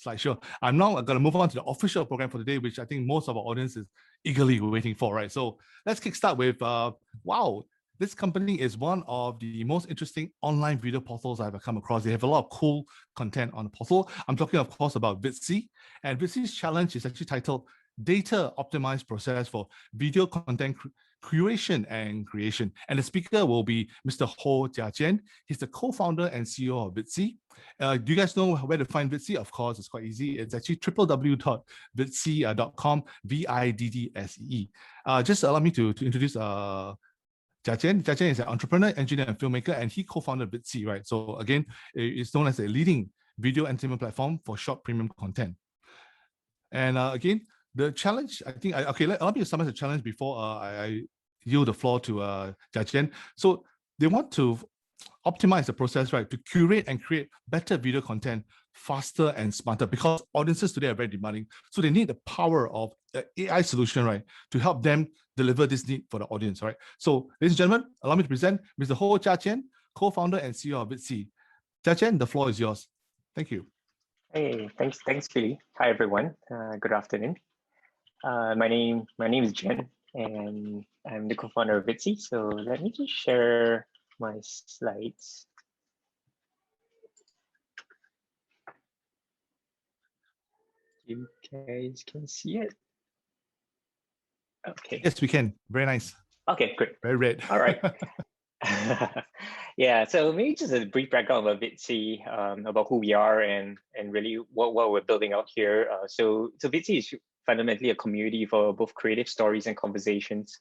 slideshow. I'm now going to move on to the official program for today, which I think most of our audience is eagerly waiting for, right? So let's kickstart with, wow, this company is one of the most interesting online video portals I've ever come across. They have a lot of cool content on the portal. I'm talking, of course, about Viddsee. And Viddsee's challenge is actually titled Data Optimized Process for Video Content Curation and Creation. And the speaker will be Mr. Ho Jiajian. He's the co-founder and CEO of Viddsee. Do you guys know where to find Viddsee? Of course, it's quite easy. It's actually www.viddsee.com, Viddsee. Just allow me to introduce Jiajian. Jiajian is an entrepreneur, engineer, and filmmaker, and he co-founded Viddsee, right? So again, it's known as a leading video entertainment platform for short premium content. And again, the challenge, I think, allow me to summarize the challenge before I yield the floor to Jiajian. So they want to optimize the process, right, to curate and create better video content faster and smarter, because audiences today are very demanding. So they need the power of an AI solution, right, to help them deliver this need for the audience, right? So, ladies and gentlemen, allow me to present Mr. Ho Jiajian, co-founder and CEO of Viddsee. Jiajian, the floor is yours. Thank you. Hey, thanks, Philly. Hi, everyone. Good afternoon. My name is Jen, and I'm the co-founder of Viddsee. So let me just share my slides. You guys can see it. Okay. Yes, we can. Very nice. Okay, good. Very red. All right. Yeah, so maybe just a brief background about Viddsee, about who we are and really what we're building out here. So Viddsee is fundamentally a community for both creative stories and conversations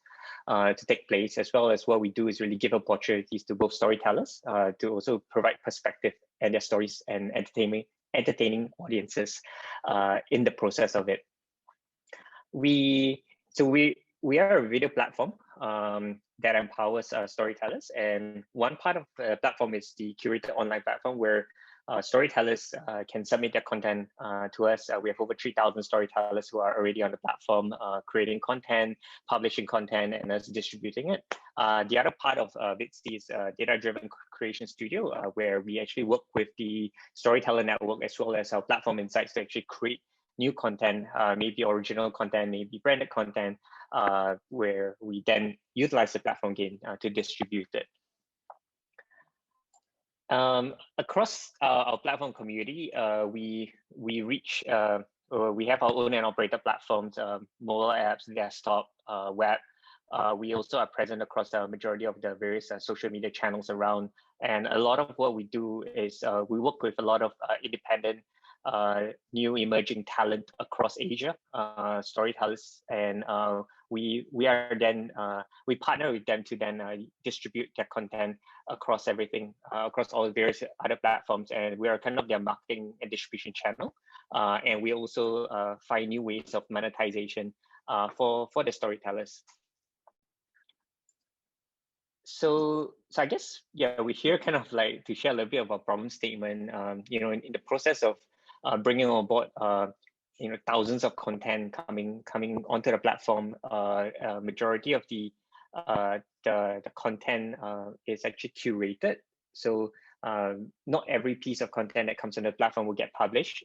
to take place, as well as what we do is really give opportunities to both storytellers to also provide perspective and their stories and entertaining audiences in the process of it. We are a video platform that empowers storytellers, and one part of the platform is the curated online platform where storytellers can submit their content to us. We have over 3,000 storytellers who are already on the platform, creating content, publishing content, and us distributing it. The other part of Viddsee is data-driven creation studio, where we actually work with the storyteller network as well as our platform insights to actually create new content, maybe original content, maybe branded content, where we then utilize the platform again to distribute it. Across our platform community, we have our own and operator platforms, mobile apps, desktop, web. We also are present across the majority of the various social media channels around. And a lot of what we do is we work with a lot of independent new emerging talent across Asia, storytellers, and we partner with them to then distribute their content across everything, across all the various other platforms, and we are kind of their marketing and distribution channel. And we also find new ways of monetization for the storytellers. So I guess, yeah, we're here kind of like to share a little bit of our problem statement. You know, in the process of bringing on board, you know, thousands of content coming onto the platform. Majority of the content is actually curated. So not every piece of content that comes on the platform will get published.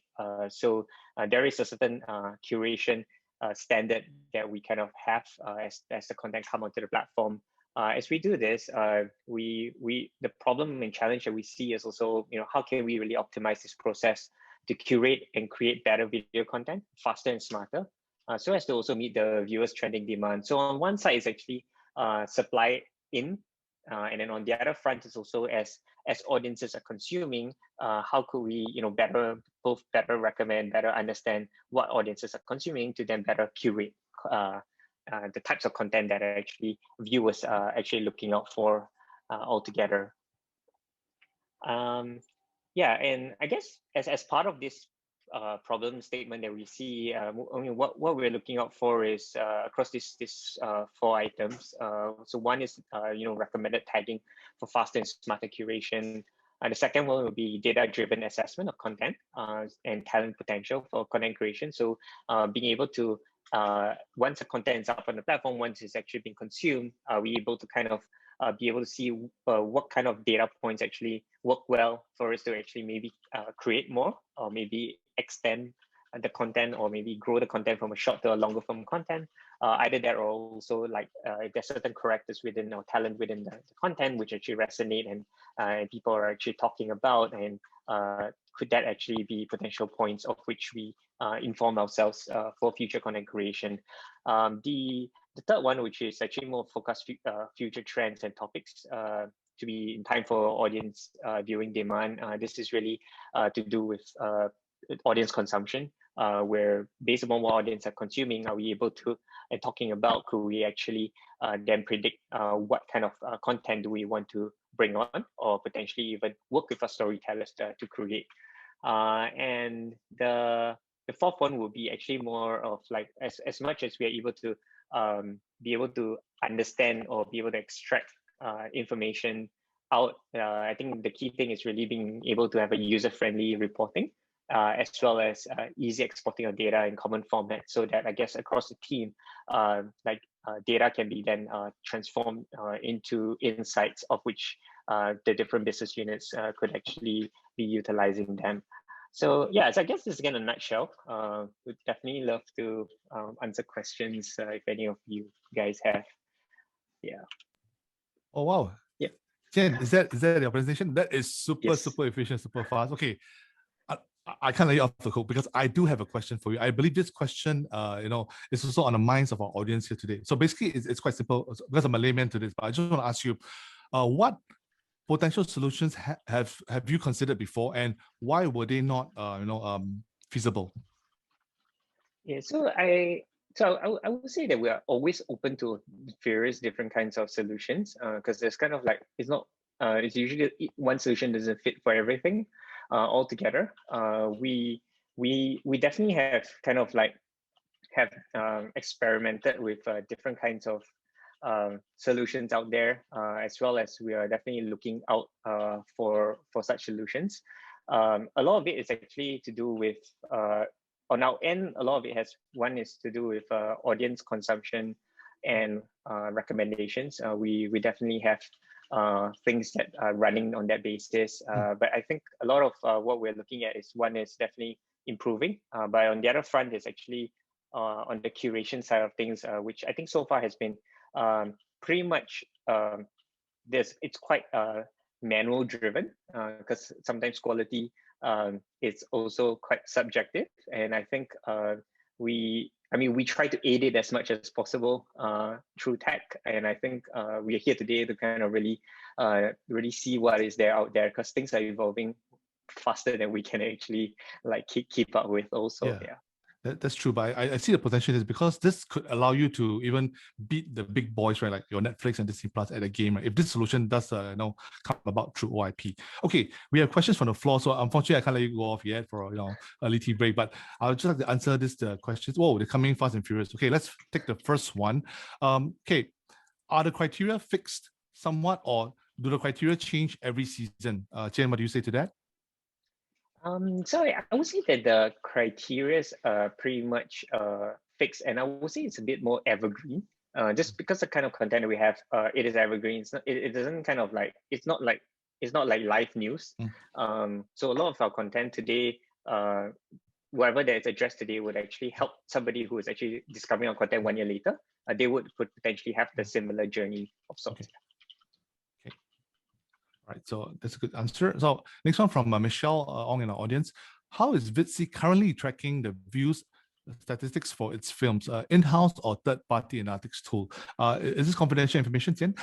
So there is a certain curation standard that we kind of have as the content come onto the platform. As we do this, the problem and challenge that we see is also, you know, how can we really optimize this process to curate and create better video content faster and smarter, so as to also meet the viewers' trending demand. So on one side is actually supply in, and then on the other front is also as audiences are consuming, how could we, you know, better recommend, better understand what audiences are consuming to then better curate the types of content that actually viewers are actually looking out for altogether. Yeah, and I guess as part of this problem statement that we see, I mean, what we're looking out for is across this 4 items. So one is you know, recommended tagging for faster and smarter curation. The second one will be data-driven assessment of content and talent potential for content creation. So being able to once the content is up on the platform, once it's actually being consumed, we're able to kind of be able to see what kind of data points actually work well for us to actually maybe create more, or maybe extend the content, or maybe grow the content from a short to a longer form content. Either that, or also like if there's certain characters within or talent within the content which actually resonate and people are actually talking about, and could that actually be potential points of which we inform ourselves for future content creation. The third one, which is actually more focused future trends and topics to be in time for audience viewing demand. This is really to do with audience consumption, where based upon what audience are consuming, are we able to, and talking about, could we actually then predict what kind of content do we want to bring on, or potentially even work with our storytellers to create. And the fourth one will be actually more of like, as much as we are able to be able to understand or be able to extract information out, I think the key thing is really being able to have a user-friendly reporting, as well as easy exporting of data in common format, so that I guess across the team, data can be then transformed into insights of which the different business units could actually be utilizing them. So yeah, so I guess this is again a nutshell. Would definitely love to answer questions if any of you guys have. Yeah. Oh wow. Yeah. Jen, is that your presentation? That is super efficient, super fast. Okay. I can't let you off the hook because I do have a question for you. I believe this question, is also on the minds of our audience here today. So basically, it's quite simple because I'm a layman to this, but I just want to ask you, what potential solutions have you considered before, and why were they not, feasible? Yeah. So I would say that we are always open to various different kinds of solutions, because there's kind of like, it's not it's usually one solution doesn't fit for everything altogether. We definitely have kind of like experimented with different kinds of solutions out there, as well as we are definitely looking out for such solutions. A lot of it is actually to do with on our end, a lot of it one is to do with audience consumption and recommendations. We definitely have things that are running on that basis. But I think a lot of what we're looking at is, one is definitely improving, but on the other front is actually on the curation side of things, which I think so far has been pretty much it's quite manual driven, because sometimes quality is also quite subjective, and I think we try to aid it as much as possible through tech, and I think we are here today to kind of really see what is there out there, because things are evolving faster than we can actually like keep up with also. Yeah. That's true, but I see the potential is because this could allow you to even beat the big boys, right? Like your Netflix and Disney Plus at a game, right? If this solution does, come about through OIP. Okay, we have questions from the floor, so unfortunately I can't let you go off yet for early tea break. But I would just like to answer the questions. Whoa, they're coming fast and furious. Okay, let's take the first one. Okay, are the criteria fixed somewhat, or do the criteria change every season? Jen, what do you say to that? So I would say that the criteria are pretty much fixed, and I would say it's a bit more evergreen. Just because the kind of content that we have, it is evergreen. It doesn't kind of like, it's not like live news. So a lot of our content today, whatever that is addressed today, would actually help somebody who is actually discovering our content 1 year later. They would potentially have the similar journey of sorts. Okay. Right, so that's a good answer. So next one from Michelle Ong in our audience. How is Viddsee currently tracking the views statistics for its films, in-house or third-party analytics tool? Is this confidential information, Tian?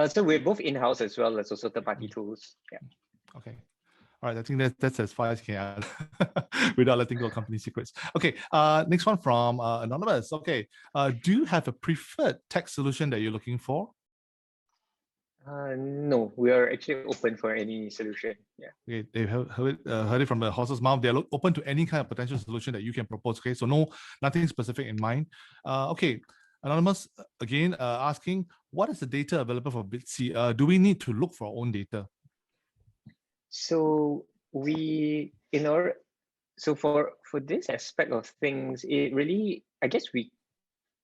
So we're both in-house as well as also third-party tools. Yeah. Okay. All right, I think that's as far as you can without letting go of company secrets. Okay, next one from Anonymous. Okay, do you have a preferred tech solution that you're looking for? No, we are actually open for any solution. Yeah. Okay, they heard it from the horse's mouth. They're open to any kind of potential solution that you can propose. Okay, so nothing specific in mind. Okay, Anonymous again asking, what is the data available for Viddsee? Do we need to look for our own data? So for this aspect of things, it really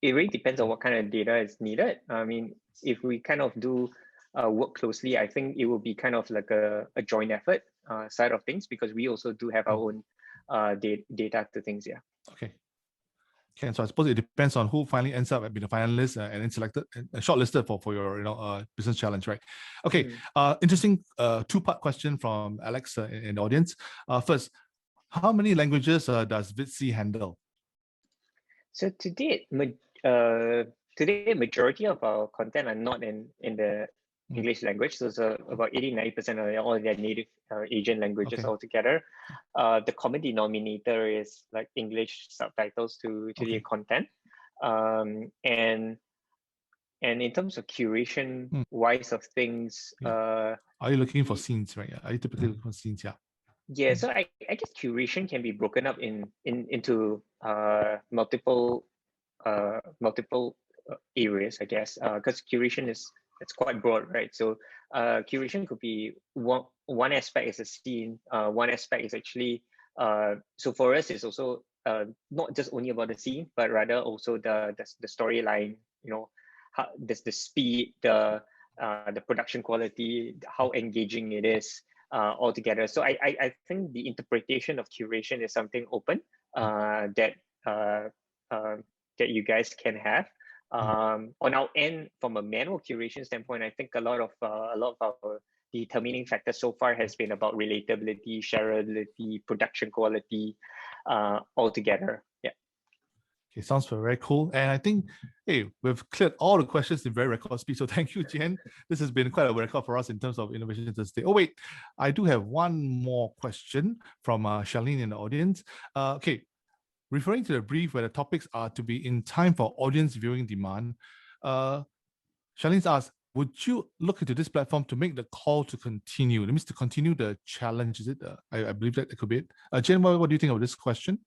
depends on what kind of data is needed. I mean, if we kind of do work closely, I think it will be kind of like a joint effort side of things, because we also do have our own data to things. Yeah. Okay. Okay, so I suppose it depends on who finally ends up being a finalist and then selected, shortlisted for your business challenge, right? Okay, interesting two-part question from Alex in the audience. First, how many languages does Viddsee handle? So to date, majority of our content are not in the English language. So it's about 80-90% of all their native Asian languages altogether. The common denominator is like English subtitles to the content. And in terms of curation wise of things, are you looking for scenes, right? Are you typically looking for scenes? Yeah. Yeah, so I guess curation can be broken up into multiple areas, I guess, because curation it's quite broad, right? So curation could be one aspect is a scene, one aspect is actually so for us it's also not just only about the scene, but rather also the storyline, how the speed, the production quality, how engaging it is altogether. So I think the interpretation of curation is something open that you guys can have. On our end, from a manual curation standpoint, I think a lot of our determining factors so far has been about relatability, shareability, production quality, altogether. Yeah. Okay, sounds very cool. And I think, hey, we've cleared all the questions in very record speed. So thank you, Jen. This has been quite a record for us in terms of innovation today. Oh, wait, I do have one more question from Charlene in the audience. Okay, referring to the brief where the topics are to be in time for audience viewing demand, Charlene's asked, would you look into this platform to make the call to continue? That means to continue the challenge, is it? I believe that it could be it. Jen, what do you think of this question?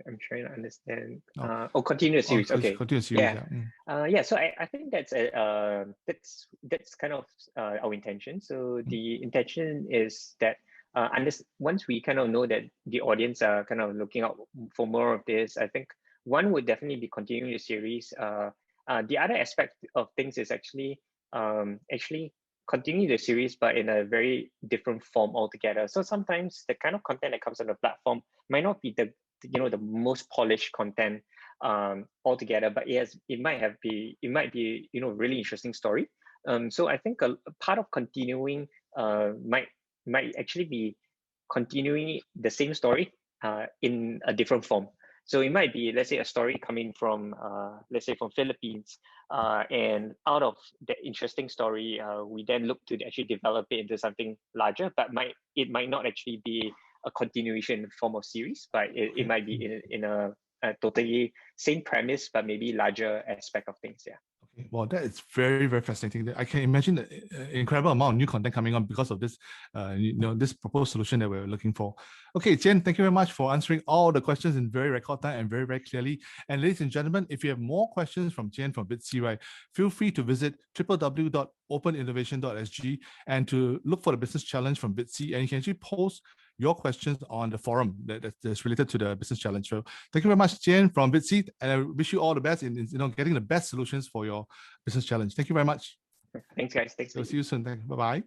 I'm trying to understand. Continue the series. Okay. Continue the series. Yeah. So I think that's kind of our intention. So the intention is that once we kind of know that the audience are kind of looking out for more of this, I think one would definitely be continuing the series. The other aspect of things is actually continue the series, but in a very different form altogether. So sometimes the kind of content that comes on the platform might not be the most polished content altogether, but it might be really interesting story. So I think a part of continuing might actually be continuing the same story in a different form. So it might be, let's say, a story coming from, let's say, from Philippines, and out of that interesting story, we then look to actually develop it into something larger, but it might not actually be a continuation form of series, but it might be in a totally same premise, but maybe larger aspect of things. Yeah. Okay. Well, that is very, very fascinating. I can imagine the incredible amount of new content coming on because of this, this proposed solution that we're looking for. Okay, Jen, thank you very much for answering all the questions in very record time and very, very clearly. And ladies and gentlemen, if you have more questions from Jen from Viddsee, right, feel free to visit www.openinnovation.sg and to look for the business challenge from Viddsee, and you can actually post your questions on the forum that's related to the business challenge. So thank you very much, Jen from Viddsee, and I wish you all the best in getting the best solutions for your business challenge. Thank you very much. Thanks, guys. Thanks. We'll see you soon. Thank you. Bye-bye.